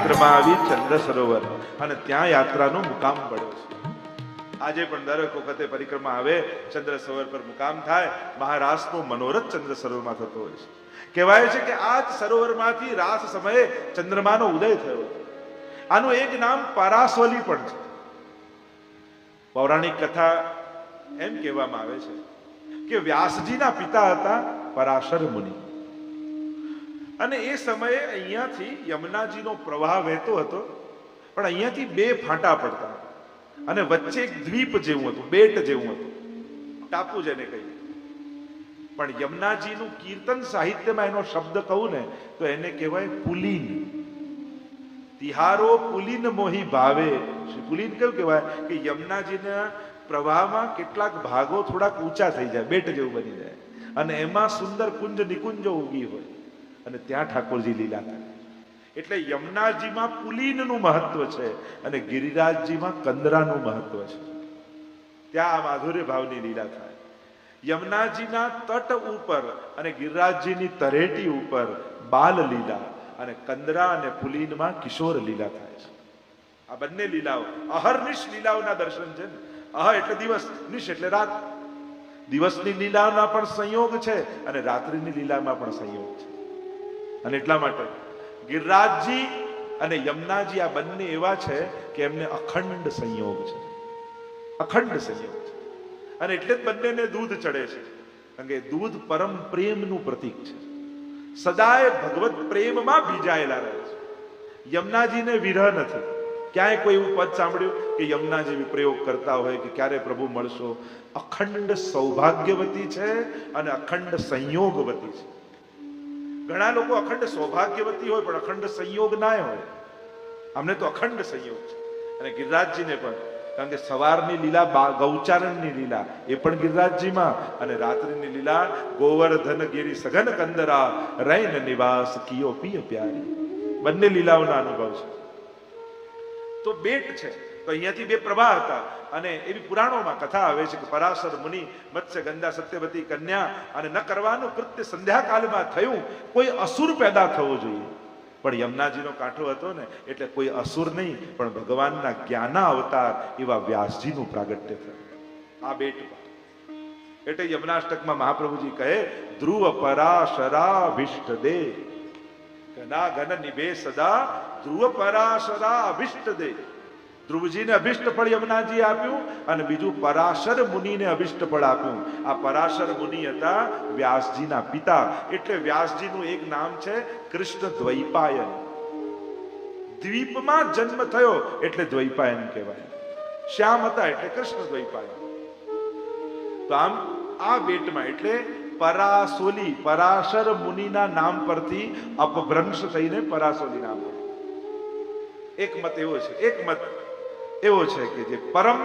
પરિક્રમા આવી ચંદ્ર સરોવર અને ત્યાં યાત્રાનો મુકામ પડ્યો છે. આજે પણ દરેક વખતે પરિક્રમા આવે ચંદ્ર સરોવર પર મુકામ થાય. મહારાસનો મનોરથ ચંદ્ર સરોવરમાં થતો હોય છે. કહેવાય છે કે આ જ સરોવરમાંથી રાસ સમયે ચંદ્રમાનો ઉદય થયો. આનું એક નામ પરાસોલી પણ છે. પૌરાણિક કથા એમ કહેવામાં આવે છે કે વ્યાસજીના પિતા હતા પરાશર મુનિ, અને એ સમયે અહીંયાથી યમુનાજીનો પ્રવાહ વહેતો હતો, પણ અહીંયાથી બે ફાંટા પડતા અને વચ્ચે એક દ્વીપ જેવું હતું, બેટ જેવું હતું, ટાપુ જેને કહીએ. પણ યમુનાજીનું કીર્તન સાહિત્યમાં એનો શબ્દ કહું ને તો એને કહેવાય પુલીન. તિહારો પુલીન મોહી ભાવે. શ્રી પુલીન કેવું કહેવાય કે યમુનાજીના પ્રવાહમાં કેટલાક ભાગો થોડાક ઊંચા થઈ જાય, બેટ જેવું બની જાય, અને એમાં સુંદર કુંજ નિકુંજો ઉગી હોય, અને ત્યાં ઠાકોરજી લીલા થાય. એટલે યમુનાજીમાં પુલીનનું મહત્વ છે અને ગિરિરાજજીમાં કંદરાનું મહત્વ છે. ત્યાં આ માધુર્ય ભાવની લીલા થાય. યમુનાજીના તટ ઉપર અને ગિરિરાજજીની તરેટી ઉપર બાલ લીલા, અને કંદરા અને પુલીનમાં કિશોર લીલા થાય છે. આ બંને લીલાઓ અહર્નિશ લીલાઓના દર્શન છે ને. અહ એટલે દિવસ, નિશ એટલે રાત. દિવસની લીલામાં પણ સંયોગ છે અને રાત્રિની લીલામાં પણ સંયોગ છે. અને એટલા માટે ગિરિરાજજી અને યમુનાજી આ બંને એવા છે કે એમને અખંડ સંયોગ છે, અખંડ સંયોગ છે. અને એટલે જ બંનેને દૂધ ચડે છે, કારણ કે દૂધ પરમ પ્રેમનું પ્રતીક છે. સદાય ભગવત પ્રેમમાં ભીજાયેલા રહે છે. યમુનાજીને વિરહ નથી. ક્યાંય કોઈ એવું પદ સાંભળ્યું કે યમુનાજી પ્રયોગ કરતા હોય કે ક્યારે પ્રભુ મળશો? અખંડ સૌભાગ્યવતી છે અને અખંડ સંયોગવતી છે. ઘણા લોકો અખંડ સૌભાગ્યવતી હોય પણ અખંડ સંયોગ ના હોય. અમને તો અખંડ સંયોગ છે. અને ગિરિરાજજીને પણ, કારણ કે સવારની લીલા ગૌચારણની લીલા એ પણ ગિરિરાજજીમાં, અને રાત્રિની લીલા ગોવર્ધન ગિરી સઘન કંદરા રૈન નિવાસ કિયો પિય પ્યારી. બંને લીલાઓના અનુભવ છે. તો બેટ છે, તો અહીંયાથી બે પ્રવાહ હતા. અને એવી પુરાણોમાં કથા આવે છે કે પરાશર મુનિ મત્સ્ય ગંગા સત્યવતી કન્યા, અને ન કરવાનું કૃત્ય સંધ્યાકાલમાં થયું. કોઈ અસુર પેદા થવો જોઈએ, પણ યમુનાજીનો કાંઠો હતો ને એટલે કોઈ અસુર નહીં, પણ ભગવાનના જ્ઞાના અવતાર એવા વ્યાસજીનું પ્રાગટ્ય થયું આ બેટમાં. એટલે યમુનાષ્ટકમાં મહાપ્રભુજી કહે ધ્રુવ પરાશરાભિષ્ટ દે, ઘના ઘન નિભે સદા ધ્રુવ પરાશરા અભિષ્ટ દે. ધ્રુવજીને અભિષ્ટ ફળ યમુનાજી આપ્યું, અને બીજું પરાશર મુનિને અભિષ્ટ ફળ આપ્યું. આ પરાશર મુનિ હતા વ્યાસજીના પિતા. એટલે વ્યાસજીનું એક નામ છે કૃષ્ણ દ્વૈપાયન. દ્વીપમાં જન્મ થયો એટલે દ્વૈપાયન કહેવાય. શ્યામ હતા એટલે કૃષ્ણ દ્વૈપાયન. તો આમ આ બેટમાં એટલે પરાસોલી, પરાશર મુનિના નામ પરથી અપભ્રંશ થઈને પરાસોલી નામ પડ્યું. એક મત એવો છે, એક મત એવો છે કે જે પરમ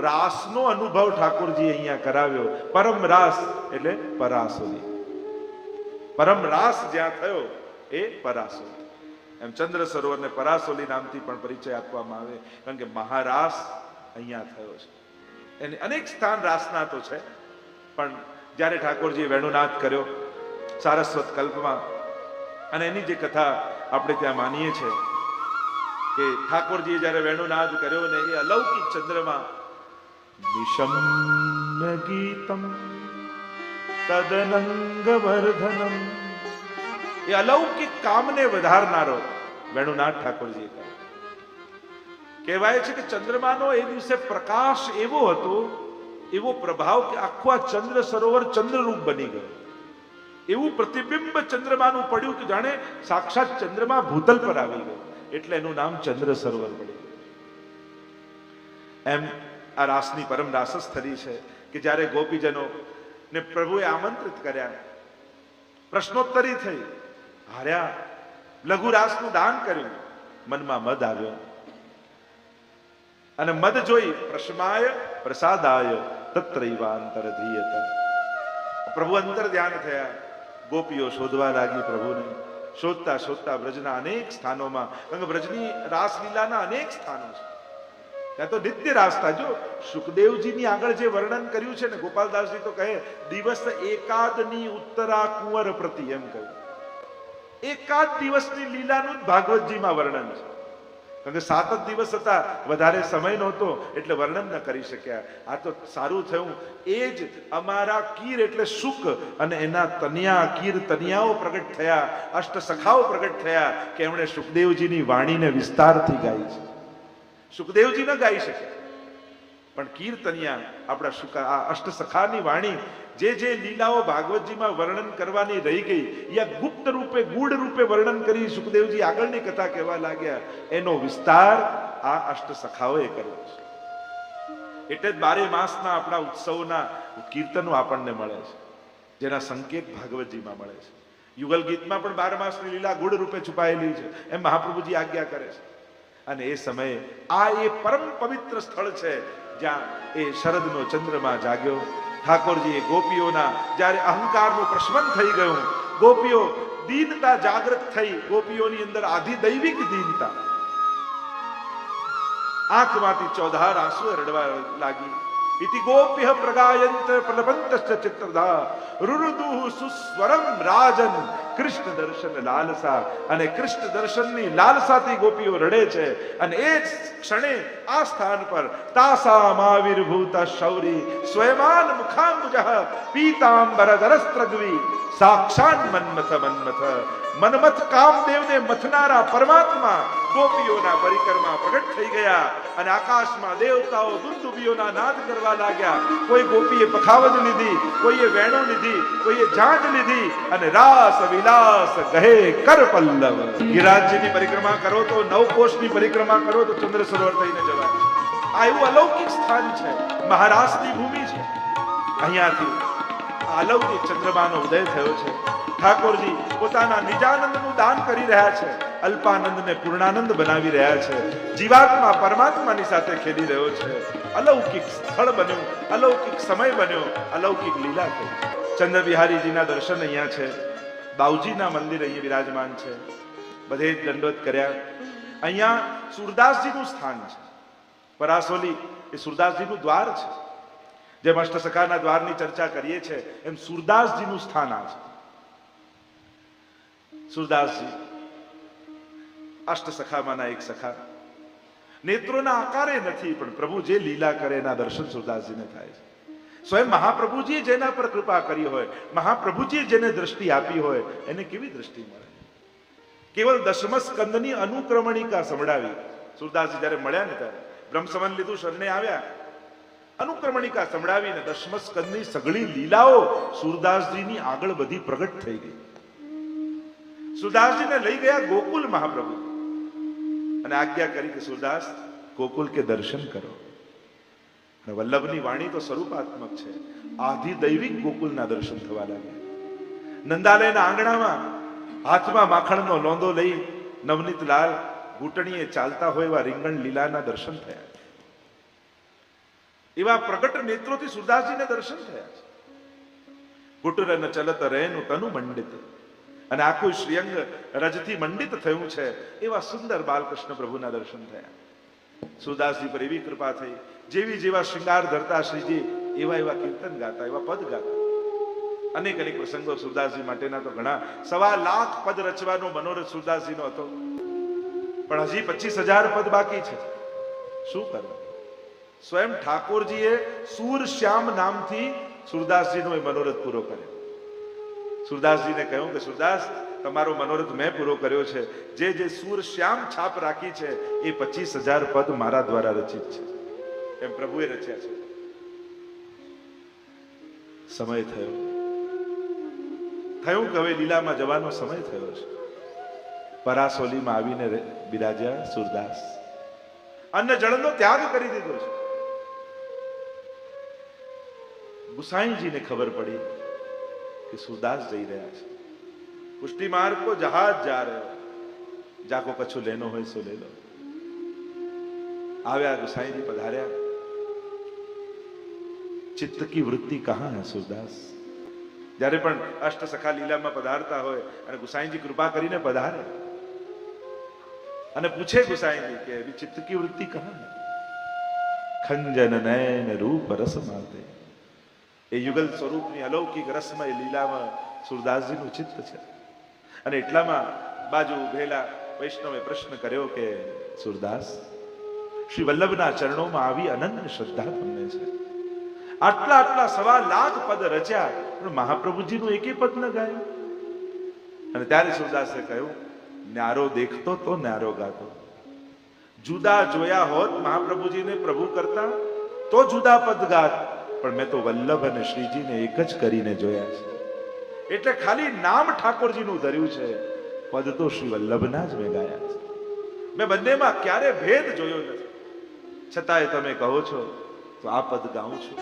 રાસનો અનુભવ ઠાકોરજી અહીંયા કરાવ્યો. પરમ રાસ એટલે પરાસોલી. પરમ રાસ જ્યાં થયો એ પરાસોલી. એમ ચંદ્ર સરોવરને પરાસોલી નામથી પણ પરિચય આપવામાં આવે, કારણ કે મહારાસ અહીંયા થયો છે. એને અનેક સ્થાન રાસના તો છે, પણ જ્યારે ઠાકોરજીએ વેણુનાદ કર્યો સારસ્વત કલ્પમાં, અને એની જે કથા આપણે ત્યાં માનીએ છીએ કે ઠાકોરજીએ જ્યારે વેણુનાદ કર્યો ને એ અલૌકિક ચંદ્રમાં નિશમ્ય ગીતમ તદનંગવર્ધનમ, એ અલૌકિક કામને વધારનારો વેણુનાદ ઠાકોરજીએ કર્યો. કહેવાય છે કે ચંદ્રમાનો એ દિવસે પ્રકાશ એવો હતો, એવો પ્રભાવ કે આખું આ ચંદ્ર સરોવર ચંદ્રરૂપ બની ગયો. એવું પ્રતિબિંબ ચંદ્રમાનું પડ્યું કે જાણે સાક્ષાત ચંદ્રમા ભૂતલ પર આવી ગયો. એટલે એનું નામ ચંદ્ર સરોવર પડ્યું. એમ આ રાસની પરમ રાસસ્થલી છે કે જ્યારે ગોપીજનો ને પ્રભુએ આમંત્રિત કર્યા, પ્રશ્નોત્તરી થઈ, હાર્યા, લઘુ રાસનું દાન કર્યું, મનમાં મદ આવ્યો, અને મદ જોઈ પ્રશ્માય પ્રસાદાય તત્રૈવાંતરધીયત. પ્રભુ અંતર ધ્યાન થયા. ગોપીઓ શોધવા લાગી પ્રભુને. શોધતા શોધતા બ્રજના અનેક સ્થાનોમાં, કારણ કે બ્રજની રાસલીલાના અનેક સ્થાનો છે, ત્યાં તો નિત્ય રાસ થાય. જો સુખદેવજીની આગળ જે વર્ણન કર્યું છે ને, ગોપાલદાસજી તો કહે દિવસ એકાદની ઉત્તરા કુંવર પ્રતિ, એમ કહ્યું. એકાદ દિવસની લીલાનું જ ભાગવતજીમાં વર્ણન છે. કારણ કે 7 જ દિવસ હતા, વધારે સમય નહોતો, એટલે વર્ણન ન કરી શક્યા. આ તો સારું થયું. એ જ અમારા કીર એટલે સુક અને એના તનિયા, કીર તનિયાઓ પ્રગટ થયા, અષ્ટ સખાઓ પ્રગટ થયા કે એમણે સુખદેવજીની વાણીને વિસ્તારથી ગાઈ છે. સુખદેવજી ન ગાઈ શકે, પણ કીર્તનિયા આપણા આ અષ્ટ સખાની વાણી, જે જે લીલાઓ ભાગવતજીમાં વર્ણન કરવાની રહી ગઈ, યા ગુપ્ત રૂપે, ગૂઢ રૂપે વર્ણન કરી સુખદેવજી આગળની કથા કહેવા લાગ્યા, એનો વિસ્તાર આ અષ્ટ સખાઓએ કર્યો છે. એટલે જ 12 માસના આપણા ઉત્સવના કીર્તનો આપણને મળે છે, જેના સંકેત ભાગવતજીમાં મળે છે. યુગલ ગીતમાં પણ 12 માસની લીલા ગૂઢ રૂપે છુપાયેલી છે, એમ મહાપ્રભુજી આજ્ઞા કરે છે. અને એ સમયે આ એ પરમ પવિત્ર સ્થળ છે જ્યાં એ શરદનો ચંદ્રમા જાગ્યો. ઠાકોરજી ગોપીઓના જ્યારે અહંકારનું પ્રશમન થઈ ગયું, ગોપીઓ દીનતા જાગૃત થઈ, ગોપીઓની અંદર આધિદૈવિક દીનતા, આંખમાંથી ચોધાર આંસુ રડવા લાગી. ઇતિ ગોપ્ય પ્રગાયંત પ્રલપંતશ્ચ ચિત્રધા રુરુદુઃ સુસ્વરમ રાજન કૃષ્ણ દર્શન લાલસા. અને કૃષ્ણ દર્શનની લાલસાથી ગોપીઓ રડે છે. અને એ જ ક્ષણે આ સ્થાન પર તાસામાવિર્ભૂત શૌરી સ્વયમાન મુખાંબુજઃ પીતાંબર ધરસ્ત્રગ્વી સાક્ષાત મન્મથ કામદેવને મથનારા પરમાત્મા ગોપીઓના પરિકરમાં પ્રગટ થઈ ગયા. અને આકાશમાં દેવતાઓ દુંદુભીઓના નાદ કરવા લાગ્યા. કોઈ ગોપીએ પખાવજ લીધી, કોઈએ વેણો લીધી, કોઈએ ઝાંઝ લીધી, અને રાસ વિલાસ ગહે કર પલ્લવ. ગિરિરાજજીની પરિક્રમા કરો તો, 9 કોષની પરિક્રમા કરો તો ચંદ્ર સરોવર થઈને જવાય. આ એવું અલૌકિક સ્થાન છે, મહારાષ્ટ્રની ભૂમિ છે. અહીંયાથી અલૌકિક ચંદ્રમાનો ઉદય થયો છે. ઠાકોરજી પોતાના નિજાનંદનું દાન કરી રહ્યા છે, અલ્પાનંદને પૂર્ણાનંદ બનાવી રહ્યા છે. જીવાત્મા પરમાત્માની સાથે ખેલી રહ્યો છે. અલૌકિક સ્થળ બન્યું, અલૌકિક સમય બન્યો, અલૌકિક લીલા થઈ. ચંદ્ર બિહારીજીના દર્શન અહીંયા છે. બાઉજીના મંદિર અહીંયા વિરાજમાન છે. બધે દંડોત કર્યા. અહીંયા સુરદાસજીનું સ્થાન છે. પરાસોલી એ સુરદાસજીનું દ્વાર છે. જેમ અષ્ટસખાના દ્વારની ચર્ચા કરીએ છીએ, એમ સુરદાસજીનું સ્થાન આ છે. સુરદાસજી અષ્ટસખામાંના એક સખા. નેત્રોના આકારે નથી, પણ પ્રભુ જે લીલા કરે એના દર્શન સુરદાસજીને થાય છે. સ્વયં મહાપ્રભુજીએ જેના પર કૃપા કરી હોય, મહાપ્રભુજીએ જેને દ્રષ્ટિ આપી હોય, એને કેવી દ્રષ્ટિ મળે? કેવલ દશમ સ્કંદની અનુક્રમણિકા સંભળાવી. સુરદાસજી જયારે મળ્યા ને ત્યારે બ્રહ્મસમન લીધું, શરણે આવ્યા, અનુક્રમણિકા સંભળાવીને દશમ સ્કંદની સઘળી લીલાઓ સુરદાસજીની આગળ બધી પ્રગટ થઈ ગઈ. સુરદાસજીને લઈ ગયા ગોકુલ મહાપ્રભુ અને આજ્ઞા કરી કે સુરદાસ ગોકુલ કે દર્શન કરો. અને વલ્લભની વાણી તો સ્વરૂપાત્મક છે. આધિદૈવિક ગોકુલના દર્શન થવા લાગ્યા. નંદાલયના આંગણામાં હાથમાં માખણનો લોંદો લઈ નવનીત લાલ ઘૂંટણીએ ચાલતા હોય એવા રીંગણ લીલાના દર્શન થયા. એવા પ્રગટ નેત્રોથી સુરદાસજીને દર્શન થયા છે. કુટુરન ચલત રેનું તનુ મંડિત, અને આખું શ્રીઅંગ રજથી મંડિત થયું છે. એવા સુંદર બાલકૃષ્ણ પ્રભુના દર્શન થયા. સુરદાસજી પર એવી કૃપા થઈ, જેવી જેવા શૃંગાર ધરતા શ્રીજી એવા એવા કીર્તન ગાતા, એવા પદ ગાતા. અનેક અનેક પ્રસંગો સુરદાસજી માટેના તો ઘણા. 1.25 લાખ પદ રચવાનો મનોરથ સુરદાસજીનો હતો, પણ હજી 25,000 પદ બાકી છે. શું કરવું? સ્વયં ઠાકોરજીએ સૂર શ્યામ નામથી સુરદાસજીનો એ મનોરથ પૂરો કર્યો. સુરદાસજીને કહ્યું કે સુરદાસ, તમારો મનોરથ મેં પૂરો કર્યો છે. જે જે સૂર શ્યામ છાપ રાખી છે એ 25,000 પદ મારા દ્વારા રચિત છે, એમ પ્રભુએ રચ્યા છે. સમય થયું કે હવે લીલામાં જવાનો સમય થયો છે. પરાસોલીમાં આવીને બિરાજ્યા સુરદાસ. અન્ન જળનો ત્યાગ કરી દીધો છે. ગુસાઈજીને ખબર પડી कि सूरदास जई रहा है. पुष्टि मार्ग को जहाज जा रहे हो, जाको कछु लेनो હોય સો ले लो. આવ્યા ગુસાઈજી પધાર્યા. ચિત્ત કી વૃત્તિ કહાં હૈ सूरदास? જ્યારે પણ અષ્ટ સખા લીલામાં પધારતા હોય અને ગુસાઈજી કૃપા કરીને પધારે અને પૂછે ગુસાઈજી કે ચિત્ત કી વૃત્તિ કહાં હૈ? ખંજન નયન રૂપ રસ માતે. એ યુગલ સ્વરૂપની અલૌકિક રસમય લીલામાં સુરદાસજીનું ચિત્ત છે. અને એટલામાં બાજુ ઉભેલા વૈષ્ણવે પ્રશ્ન કર્યો કે સુરદાસ, શ્રી વલ્લભના ચરણોમાં આવી અનન્ય શ્રદ્ધા તમને છે. આટલા આટલા 1.25 લાખ પદ રચ્યા, પણ મહાપ્રભુજીનું એકે પદ ન ગાયું. અને ત્યારે સુરદાસે કહ્યું, ન્યારો દેખતો તો ન્યારો ગાતો. જુદા જોયા હોત મહાપ્રભુજીને પ્રભુ કરતા તો જુદા પદ ગાત, પણ મેં તો વલ્લભ અને શ્રીજીને એક જ કરીને જોયા છે. એટલે ખાલી નામ ઠાકોરજીનું ધર્યું છે, પદ તો શ્રી વલ્લભના જ મેં ગાયા છે. મેં બંનેમાં ક્યારે ભેદ જોયો નથી. છતાંય તમે કહો છો તો આ પદ ગાઉં છું.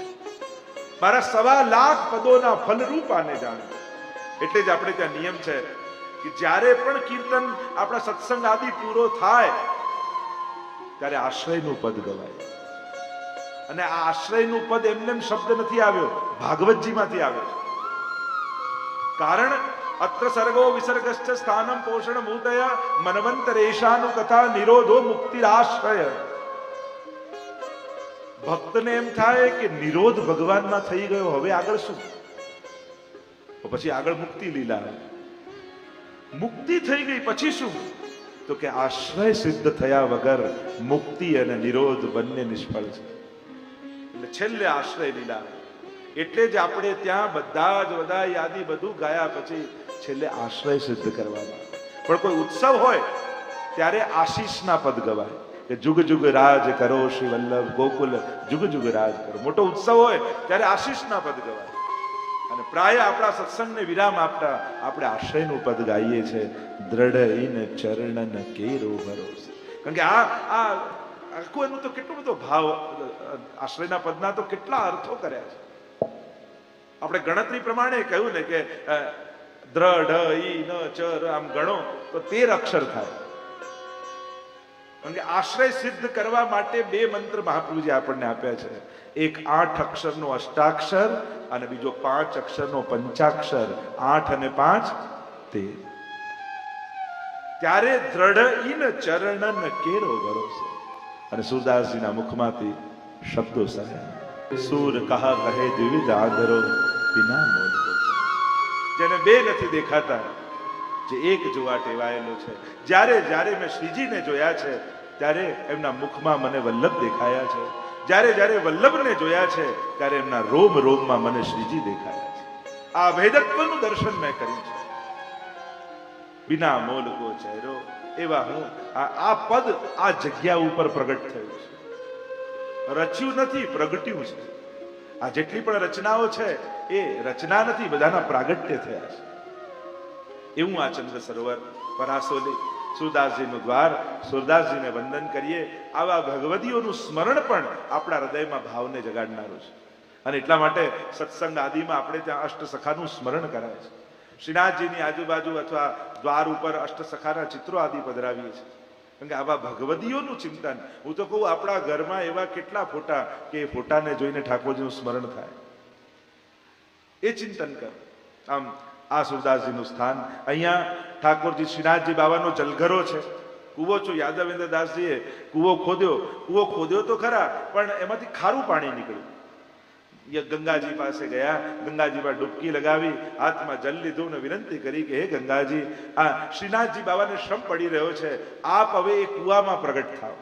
મારા 1.25 લાખ પદોના ફલરૂપ આને જાણો. એટલે જ આપણે ત્યાં નિયમ છે કે જ્યારે પણ કીર્તન આપણા સત્સંગ આદિ પૂરો થાય ત્યારે આશ્રયનું પદ ગવાય. અને આ આશ્રયનું પદ એમને શબ્દ નથી આવ્યો, ભાગવતજીમાંથી આવ્યો છે. કારણ અત્ર સર્ગો વિસર્ગશ્ચ સ્થાનમ પોષણ મૂતય મનવંતરેશાનું કથા નિરોધો મુક્તિરાશ્રય. ભક્તને એમ થાય કે નિરોધ ભગવાનમાં થઈ ગયો, હવે આગળ શું? પછી આગળ મુક્તિ લીલા. મુક્તિ થઈ ગઈ પછી શું? તો કે આશ્રય સિદ્ધ થયા વગર મુક્તિ અને નિરોધ બંને નિષ્ફળ છે. એટલે છેલ્લે આશ્રય લીલા. એટલે જ આપણે ત્યાં બધા જ યાદી બધું ગાયા પછી છેલ્લે આશ્રય સિદ્ધ કરવામાં. પણ કોઈ ઉત્સવ હોય ત્યારે આશીષના પદ ગવાય કે જુગ જુગ રાજ કરો શ્રી વલ્લભ ગોકુલ, જુગ જુગ રાજ કરો. મોટો ઉત્સવ હોય ત્યારે આશીષના પદ ગવાય. અને પ્રાય આપણા સત્સંગને વિરામ આપતા આપણે આશ્રયનું પદ ગાઈએ છીએ, દ્રઢ ઇન ચરણન કેરો ભરોસે. કારણ કે આ આખું એનું તો કેટલો બધો ભાવ, આશ્રયના પદના તો કેટલા અર્થો કર્યા છે. આપણે ગણતરી પ્રમાણે કહ્યું ને કે દ્રઢ ઇન ચર, આમ ગણો તો 13 અક્ષર થાય. કારણ કે આશ્રય સિદ્ધ કરવા માટે 2 મંત્ર મહાપ્રભુજી આપણને આપ્યા છે. એક 8 અક્ષરનો અષ્ટાક્ષર અને બીજો 5 અક્ષરનો પંચાક્ષર. 8 અને 5 13. ત્યારે દ્રઢ ઇન ચરણન કેરો ભરોસે. અને સુરદાસજીના મુખમાંથી શબ્દો સાયા, સૂર કહા કહે દ્વિવિધ આધરો વિના મોલ. જેને 2 નથી દેખાતા, જે એક જોવા ટેવાયેલો છે. જ્યારે જ્યારે મેં શ્રીજીને જોયા છે ત્યારે એમના મુખમાં મને વલ્લભ દેખાયા છે. જ્યારે જ્યારે વલ્લભને જોયા છે ત્યારે એમના રોમ રોમમાં મને શ્રીજી દેખાયા છે. આ ભેદત્વનું દર્શન મેં કર્યું છે. બિના મોલ કો ચહેરો. એવા હું આ પદ આ જગ્યા ઉપર પ્રગટ થયું છે. રચ્યું નથી, પ્રગટ્યું છે. આ જેટલી પણ રચનાઓ છે એ રચના નથી, બધાના પ્રાગટ્ય થયા છે. એવું આ ચંદ્ર સરોવર પરાસોલી સુરદાસજીનું દ્વાર. સુરદાસજીને વંદન કરીએ. આવા ભગવદીઓનું સ્મરણ પણ આપણા હૃદયમાં ભાવને જગાડનારું છે. અને એટલા માટે સત્સંગ આદિમાં આપણે ત્યાં અષ્ટસખાનું સ્મરણ કરાય છે. શ્રીનાથજીની આજુબાજુ અથવા દ્વાર ઉપર અષ્ટસખાના ચિત્રો આદિ પધરાવીએ છીએ. કારણ કે આવા ભગવદીઓનું ચિંતન. હું તો કહું, આપણા ઘરમાં એવા કેટલા ફોટા કે એ ફોટાને જોઈને ઠાકોરજીનું સ્મરણ થાય. એ ચિંતન કર. આમ આ સુરદાસજીનું સ્થાન. અહીંયા ઠાકોરજી શ્રીનાથજી બાવાનો જલઘરો છે. કૂવો છો યાદવેન્દ્ર દાસજીએ કૂવો ખોદ્યો તો ખરા, પણ એમાંથી ખારું પાણી નીકળ્યું. ગંગાજી પાસે ગયા, ગંગાજીમાં ડૂબકી લગાવી, હાથમાં જલ લીધું ને વિનંતી કરી કે હે ગંગાજી, આ શ્રીનાથજી બાબાને શ્રમ પડી રહ્યો છે, આપ હવે એ કૂવામાં પ્રગટ થાવ.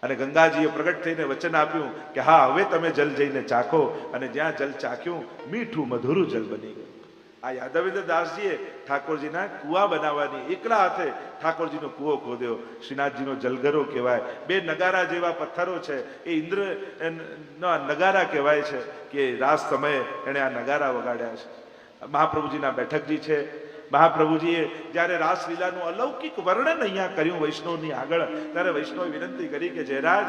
અને ગંગાજીએ પ્રગટ થઈને વચન આપ્યું કે હા, હવે તમે જલ જઈને ચાખો. અને જ્યાં જલ ચાખ્યું, મીઠું મધુરું જલ બની ગયું. આ યાદવેન્દ્ર દાસજીએ ઠાકોરજીના કૂવા બનાવવાની એકલા હાથે ઠાકોરજીનો કૂવો ખોદ્યો. શ્રીનાથજીનો જલઘરો કહેવાય. 2 નગારા જેવા પથ્થરો છે, એ ઇન્દ્ર નગારા કહેવાય છે કે રાસ સમયે એણે આ નગારા વગાડ્યા છે. મહાપ્રભુજીના બેઠકજી છે. મહાપ્રભુજીએ જ્યારે રાસલીલાનું અલૌકિક વર્ણન અહીંયા કર્યું વૈષ્ણવની આગળ, ત્યારે વૈષ્ણવે વિનંતી કરી કે જયરાજ,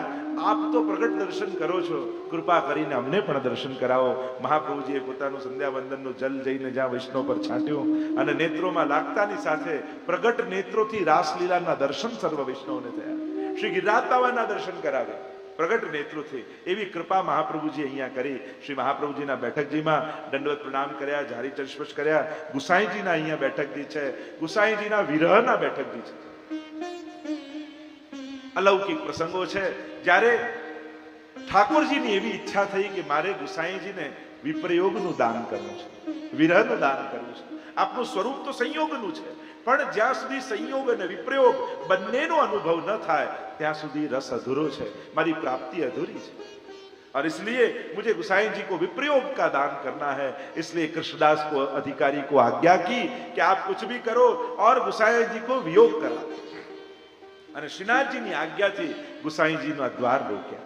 આપ તો પ્રગટ દર્શન કરો છો, કૃપા કરીને અમને પણ દર્શન કરાવો. મહાપ્રભુજીએ પોતાનું સંધ્યાવંદનનું જલ જઈને જ્યાં વૈષ્ણવ પર છાંટ્યું અને નેત્રોમાં લાગતાની સાથે પ્રગટ નેત્રોથી રાસલીલાના દર્શન સર્વ વૈષ્ણવને થયા. શ્રી ગિરિરાજ બાવાના દર્શન કરાવે પ્રગટ નેત્રોથી. એવી કૃપા મહાપ્રભુજી અહીંયા કરી. શ્રી મહાપ્રભુજીના બેઠકજીમાં દંડવત પ્રણામ કર્યા, જારી ચરસ્પર્શ કર્યા. ગુસાઈજીના અહીંયા બેઠકજી છે. ગુસાઈજીના વિરહના બેઠકજી છે. અલૌકિક પ્રસંગો છે. જ્યારે ઠાકોરજીની એવી ઈચ્છા થઈ કે મારે ગુસાઈજીને વિપ્રયોગનું દાન કરવું છે, વિરહનું દાન કરવું છે. આપનું સ્વરૂપ તો સંયોગનું છે, પણ જ્યાં સુધી સંયોગ અને વિપ્રયોગ બંનેનો અનુભવ ન થાય ત્યાં સુધી રસ અધૂરો છે, મારી પ્રાપ્તિ અधूरी છે. और इसलिए मुझे गोसाई जी को विप्रयोग का दान करना है. इसलिए कृष्णदास को अधिकारी को आज्ञा की कि आप कुछ भी करो और गोसाई जी को वियोग करा. અને શ્રીનાથજીની આજ્ઞાથી ગુસાઈજીના દ્વાર રોક્યા.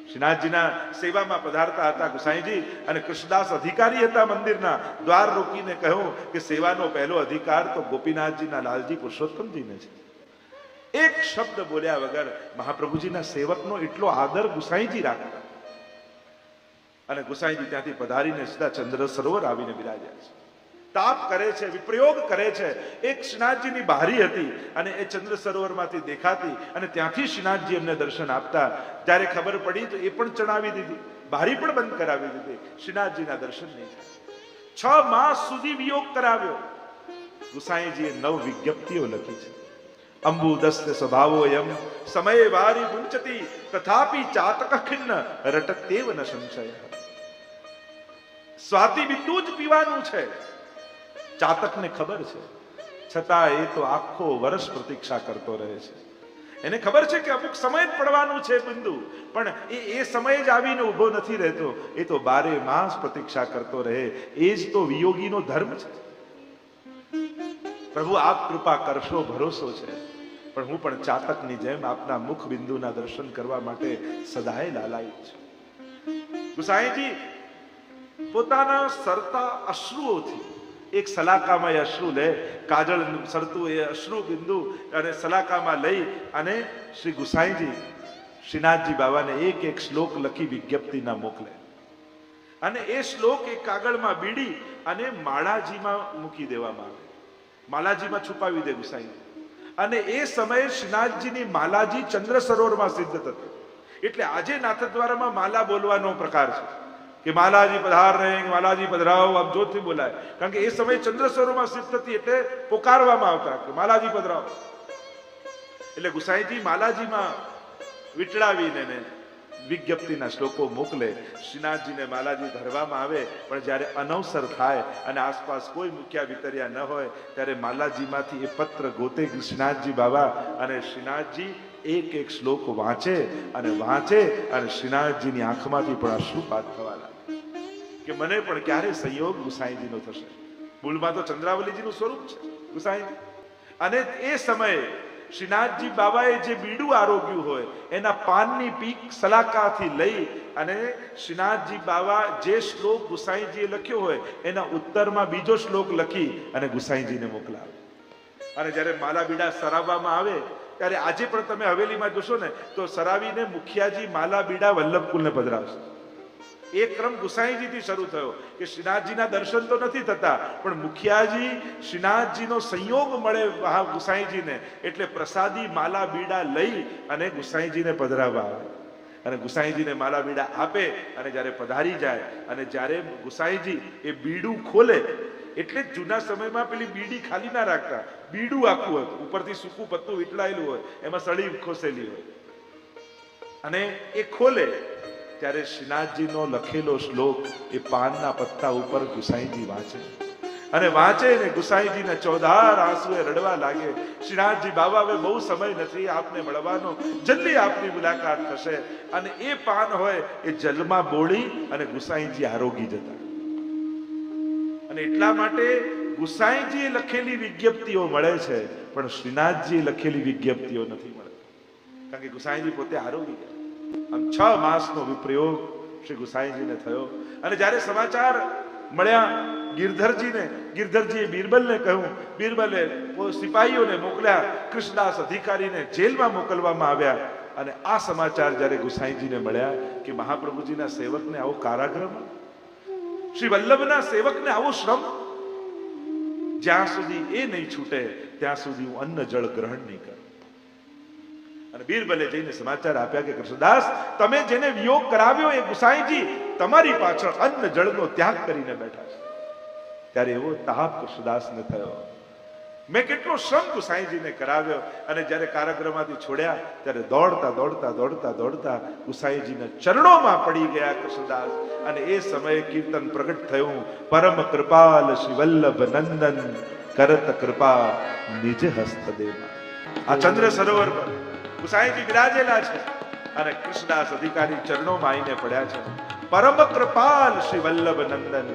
શ્રીનાથજીના સેવામાં પધારતા હતા ગુસાઈજી, અને કૃષ્ણદાસ અધિકારી હતા મંદિરના. દ્વાર રોકીને કહ્યું કે સેવાનો પહેલો અધિકાર તો ગોપીનાથજીના લાલજી પુરુષોત્તમજીને છે. એક શબ્દ બોલ્યા વગર મહાપ્રભુજીના સેવકનો એટલો આદર ગુસાઈજી રાખતા. અને ગુસાઈજી ત્યાંથી પધારીને સીધા ચંદ્ર સરોવર આવીને બિરાજ્યા છે. તાપ કરે છે, વિપ્રયોગ કરે છે. એક શ્રીનાથજીની બારી હતી અને એ ચંદ્ર સરોવરમાંથી દેખાતી, અને ત્યાંથી શ્રીનાથજી એમને દર્શન આપતા. જ્યારે ખબર પડી તો એ પણ ચણાવી દીધી, બારી પણ બંધ કરાવી દીધી. શ્રીનાથજીના દર્શન નહીં થાય. 6 માસ સુધી વિયોગ કરાવ્યો. ગુસાઈજીએ 9 વિજ્ઞપ્તિઓ લખી છે. અંબુદસ્ય સ્વભાવોયમ સમય વારી મુંચતી તથાપી ચાતક ખિન્ન રટતેવ ન સંશય. સ્વાતિ બિંદુ જ પીવાનું છે. ચાતકને ખબર છે, છતાં એ તો આખો વર્ષ પ્રતીક્ષા કરતો રહે છે. એને ખબર છે કે અમુક સમય જ પડવાનું છે બિંદુ, પણ એ સમય જ આવીને ઉભો નથી રહેતો. એ તો 12 માસ પ્રતીક્ષા કરતો રહે. એ જ તો વિયોગીનો ધર્મ છે. પ્રભુ આપ કૃપા કરશો ભરોસો છે, પણ હું પણ ચાતકની જેમ આપના મુખ બિંદુના દર્શન કરવા માટે સદાય લાલાયિત છું. ગુસાઈજી પોતાના સરતા અશ્રુઓથી, એક સલાકામાં એ અશ્રુ લે, કાજળ સરતું એ અશ્રુ બિંદુ અને સલાકામાં લઈ અને શ્રી ગુસાઈજી શ્રીનાથજી બાબાને એક શ્લોક લખી વિજ્ઞપ્તિના મોકલે. અને એ શ્લોક એ કાગળમાં બીડી અને માળાજીમાં મૂકી દેવામાં આવે. માલાજીમાં છુપાવી દે ગુસાઈજી. અને એ સમયે શ્રીનાથજીની માલાજી ચંદ્ર સરોવરમાં સિદ્ધ થતી. એટલે આજે નાથદ્વારામાં માલા બોલવાનો પ્રકાર છે કે માલાજી પધાર રહે, માલાજી પધરાવો, આમ જોરથી બોલાય. કારણ કે એ સમયે ચંદ્ર સરોવરમાં સિદ્ધ થતી એટલે પોકારવામાં આવતા કે માલાજી પધરાવો. એટલે ગુસાઈજી માલાજીમાં વીંટળાવીને વિજ્ઞપ્તિના શ્લોકો મોકલે. શ્રીનાથજીને માલાજી ધરવામાં આવે, પણ જ્યારે અનવસર થાય અને આસપાસ કોઈ મૂક્યા વિતર્યા ન હોય ત્યારે માલાજીમાંથી એ પત્ર ગોતે શ્રીનાથજી બાબા, અને શ્રીનાથજી એક શ્લોક વાંચે અને શ્રીનાથજીની આંખમાંથી પણ અશ્રુપાત થવા લાગે કે મને પણ ક્યારે સંયોગ ગુસાઈજીનો થશે. મૂળમાં તો ચંદ્રાવલીજીનું સ્વરૂપ છે ગુસાઈજી. અને એ સમયે શ્રીનાથજી બાબાએ જે બીડું આરોગ્યું હોય એના પાનની પીક સલાકાથી લઈ અને શ્રીનાથજી બાબા જે શ્લોક ગુસાઈજીએ લખ્યો હોય એના ઉત્તરમાં બીજો શ્લોક લખી અને ગુસાઈજીને મોકલાવે. અને જ્યારે માલા બીડા સરાવવામાં આવે ત્યારે આજે પણ તમે હવેલીમાં જોશો ને તો સરાવીને મુખિયાજી માલા બીડા વલ્લભકુલને પધરાવશે. એ ક્રમ ગુસાઈજીથી શરૂ થયો કે શ્રીનાથજીના દર્શન તો નથી થતા, પણ મુખિયાજી શ્રીનાથજીનો સંયોગ મળે ગુસાઈજીને એટલે પ્રસાદી માલા બીડા લઈ અને ગુસાઈજીને પધરાવવા આવે. અને ગુસાઈજીને માલા બીડા આપે અને જ્યારે પધારી જાય અને જ્યારે ગુસાઈજી એ બીડું ખોલે, એટલે જ જૂના સમયમાં પેલી બીડી ખાલી ના રાખતા, બીડું આખું હતું, ઉપરથી સૂકું પત્તું વીંટળાયેલું હોય, એમાં સળી ખોસેલી હોય. અને એ ખોલે ત્યારે શ્રીનાથજીનો લખેલો શ્લોક એ પાનના પત્તા ઉપર ગુસાઈજી વાંચે ને ગુસાઈજીને ચોધાર આંસુએ રડવા લાગે. શ્રીનાથજી બાબા હવે બહુ સમય નથી આપને મળવાનો, જલ્દી આપની મુલાકાત થશે. અને એ પાન હોય એ જલમાં બોળી અને ગુસાઈજી આરોગી જતા. અને એટલા માટે ગુસાઈજીએ લખેલી વિજ્ઞપ્તિઓ મળે છે, પણ શ્રીનાથજીએ લખેલી વિજ્ઞપ્તિઓ નથી મળતી, કારણ કે ગુસાઈજી પોતે આરોગી ગયા. આમ 6 માસનો વિપ્રયોગ શ્રી ગુસાઈજીને થયો. અને જ્યારે સમાચાર મળ્યા ગિરધરજીએ બિરબલને કહ્યું. બિરબલે સિપાહીઓને મોકલ્યા, કૃષ્ણદાસ અધિકારીને જેલમાં મોકલવામાં આવ્યા. અને આ સમાચાર જ્યારે ગુસાઈજીને મળ્યા કે મહાપ્રભુજીના સેવકને આવો કારાગૃહમાં, શ્રી વલ્લભના સેવકને આવો શ્રમ, જ્યાં સુધી એ નહીં છૂટે ત્યાં સુધી હું અન્ન જળ ગ્રહણ નહીં કરું. અને બીરબલે જઈને સમાચાર આપ્યા કે કૃષ્ણદાસ, તમે જેને વિયોગ કરાવ્યો એ ગુસાઈજી તમારી પાછળ અન્ન જળનો ત્યાગ કરીને બેઠા છે. ત્યારે એવો તાપ કૃષ્ણદાસને થયો મેં કેટલો શ્રમ ગુસાઈજીને કરાવ્યો. અને જ્યારે કારાગૃહમાંથી છોડ્યા ત્યારે દોડતા દોડતા દોડતા દોડતા ગુસાઈજીના ચરણોમાં પડી ગયા કૃષ્ણદાસ. અને એ સમયે કીર્તન પ્રગટ થયું, પરમ કૃપાલ શ્રી વલ્લભ નંદન કરત કૃપા નિજ હસ્ત દેવા. આ ચંદ્ર સરોવર પર ગુસાઈજી બિરાજેલા છે અને કૃષ્ણદાસ અધિકારી ચરણોમાં આવીને પડ્યા છે. પરમ કૃપાલ શ્રી વલ્લભ નંદન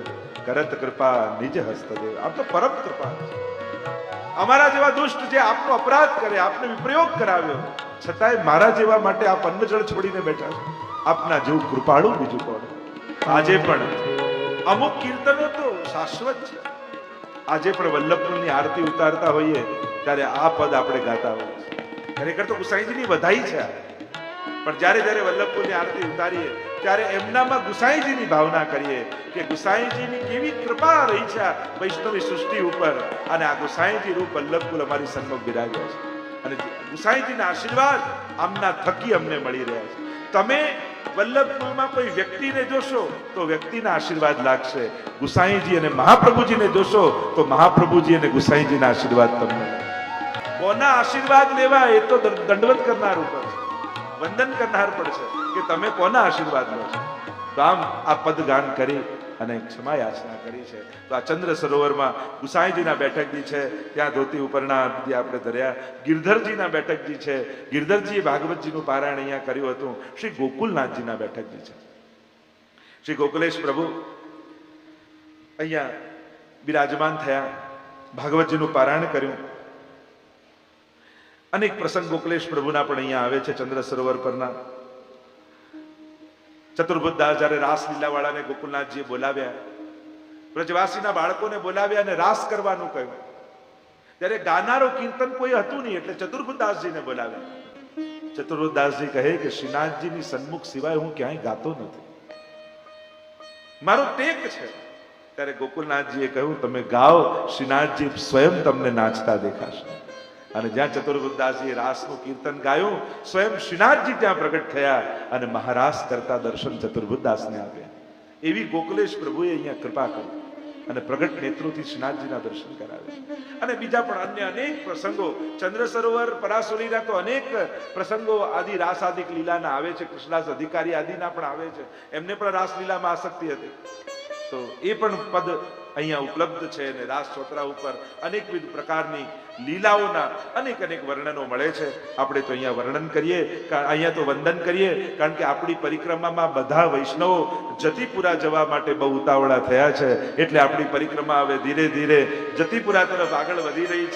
કરત કૃપા નિજ હસ્ત દેવ. આપ તો પરમ કૃપાલ છે. અમારા જેવા દુષ્ટ જે આપનો અપરાધ કરે, આપને વિપ્રયોગ કરાવ્યો, છતાંય મારા જેવા માટે આપ અન્ન જળ છોડીને બેઠા છો. આપના જેવું કૃપાળુ બીજું કોણ? આજે પણ અમુક કીર્તનો તો શાશ્વત છે. આજે પણ વલ્લભપુરની આરતી ઉતારતા હોઈએ ત્યારે આ પદ આપણે ગાતા હોઈએ. ખરેખર તો ગુસાઈજીની વધાઈ છે આ. પણ જ્યારે જ્યારે વલ્લભપુરની આરતી ઉતારીએ ત્યારે એમનામાં ગુસાઈજીની ભાવના કરીએ કે ગુસાઈજીની કેવી કૃપા રહી છે આ વૈષ્ણવી સૃષ્ટિ ઉપર. અને આ ગુસાઈજી રૂપ વલ્લભપુર અમારી સન્મુખ બિરાજ્યા છે અને ગુસાઈજીના આશીર્વાદ આમના થકી અમને મળી રહ્યા છે. તમે વલ્લભપુરમાં કોઈ વ્યક્તિને જોશો તો વ્યક્તિના આશીર્વાદ લાગશે. ગુસાઈજી અને મહાપ્રભુજીને જોશો તો મહાપ્રભુજી અને ગુસાઈજીના આશીર્વાદ તમને. કોના આશીર્વાદ લેવા એ તો દંડવત કરનાર ઉપર છે, વંદન કરનાર પડશે કે તમે કોના આશીર્વાદ લો છો. તો આમ આ પદ ગાન કરી અને ક્ષમા યાચના કરી છે. તો આ ચંદ્ર સરોવરમાં ગુસાઈજીના બેઠકજી છે, ત્યાં ધોતી ઉપરના જે આપણે ધર્યા. ગિરધરજીના બેઠકજી છે, ગિરધરજીએ ભાગવતજીનું પારાયણ અહીંયા કર્યું હતું. શ્રી ગોકુલનાથજીના બેઠકજી છે. શ્રી ગોકુલેશ પ્રભુ અહીંયા બિરાજમાન થયા, ભાગવતજીનું પારાયણ કર્યું. અનેક પ્રસંગ ગોકુલેશ પ્રભુના પણ અહીંયા આવે છે ચંદ્ર સરોવર પરના. ચતુર્ભુજદાસ જ્યારે રાસલીલા વાળાને ગોકુલનાથજીએ બોલાવ્યા, બ્રજવાસીના બાળકોને બોલાવ્યા અને રાસ કરવાનું કહ્યું, ત્યારે ગાનારો કીર્તન કોઈ હતું નહીં એટલે ચતુર્ભુજદાસજીને બોલાવ્યા. ચતુર્ભુજદાસજી કહે કે શ્રીનાથજીની સન્મુખ સિવાય હું ક્યાંય ગાતો નથી, મારો ટેક છે. ત્યારે ગોકુલનાથજીએ કહ્યું તમે ગાઓ, શ્રીનાથજી સ્વયં તમને નાચતા દેખાશે. અને જ્યાં ચતુર્ભુજદાસજીએ રાસનું કીર્તન ગાયું, સ્વયં શ્રીનાથજી ત્યાં પ્રગટ થયા અને મહારાસ કરતા દર્શન ચતુર્ભુજદાસને આપ્યા. એવી ગોકુલેશ પ્રભુએ અહીંયા કૃપા કરી અને પ્રગટ નેત્રોથી શ્રીનાથજીના દર્શન કરાવ્યા. અને બીજા પણ અન્ય અનેક પ્રસંગો, ચંદ્ર સરોવર પરાસુરીના તો અનેક પ્રસંગો આદિ રાસ આદિક લીલાના આવે છે. કૃષ્ણદાસ અધિકારી આદિના પણ આવે છે, એમને પણ રાસલીલામાં આસક્તિ હતી. તો એ પણ પદ અહીંયા ઉપલબ્ધ છે. અને રાસ ચોતરા ઉપર અનેકવિધ પ્રકારની લીલાઓના અનેક અનેક વર્ણનો મળે છે. આપણે તો અહીંયા વર્ણન કરીએ, અહીંયા તો વંદન કરીએ, કારણ કે આપણી પરિક્રમામાં બધા વૈષ્ણવો જતીપુરા જવા માટે બહુ ઉતાવળા થયા છે. એટલે આપણી પરિક્રમા હવે ધીરે ધીરે જતીપુરા તરફ આગળ વધી રહી છે.